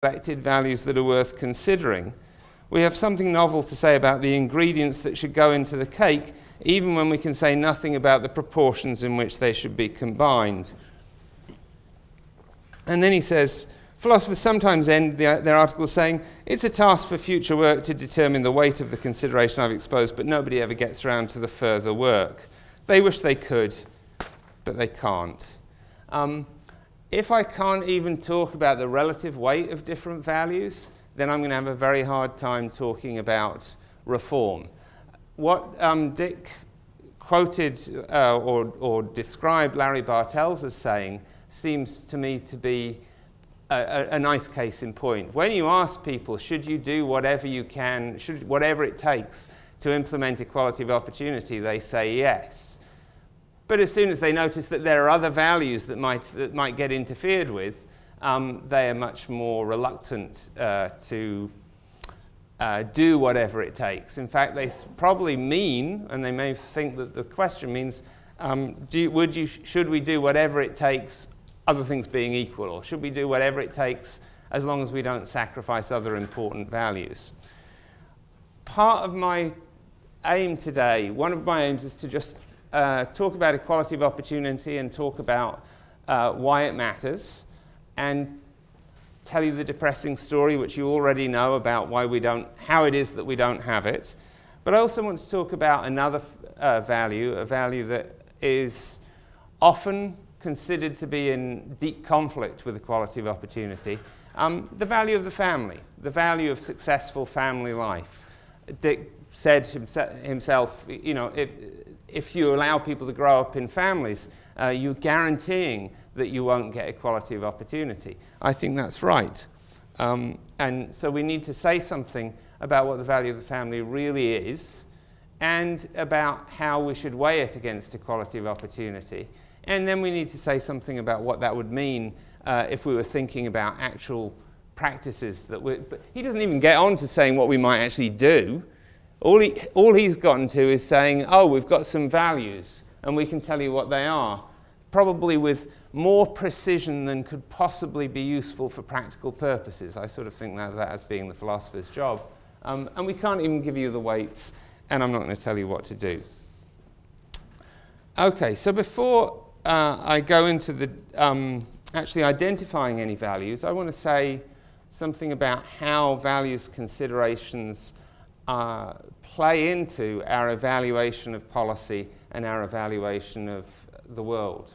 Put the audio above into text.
selected values that are worth considering, we have something novel to say about the ingredients that should go into the cake, even when we can say nothing about the proportions in which they should be combined. And then he says, philosophers sometimes end their articles saying, it's a task for future work to determine the weight of the consideration I've exposed, but nobody ever gets around to the further work. They wish they could, but they can't. If I can't even talk about the relative weight of different values, then I'm going to have a very hard time talking about reform. What Dick quoted or described Larry Bartels as saying seems to me to be a nice case in point. When you ask people, should you do whatever you can, whatever it takes to implement equality of opportunity, they say yes. But as soon as they notice that there are other values that might get interfered with, they are much more reluctant to do whatever it takes. In fact, they probably mean, and they may think that the question means, should we do whatever it takes, other things being equal, or should we do whatever it takes as long as we don't sacrifice other important values? Part of my aim today, one of my aims is to just talk about equality of opportunity and talk about why it matters, and tell you the depressing story, which you already know, about how it is that we don't have it. But I also want to talk about another value, a value that is often considered to be in deep conflict with equality of opportunity, the value of the family, the value of successful family life. Dick said himself, you know, if you allow people to grow up in families, you're guaranteeing that you won't get equality of opportunity. I think that's right. And so we need to say something about what the value of the family really is, and about how we should weigh it against equality of opportunity. And then we need to say something about what that would mean if we were thinking about actual practices that but he doesn't even get on to saying what we might actually do. All he's gotten to is saying, oh, we've got some values, and we can tell you what they are, probably with more precision than could possibly be useful for practical purposes. I sort of think that as being the philosopher's job. And we can't even give you the weights, and I'm not going to tell you what to do. Okay, so before I go into the actually identifying any values, I want to say something about how values considerations play into our evaluation of policy and our evaluation of the world.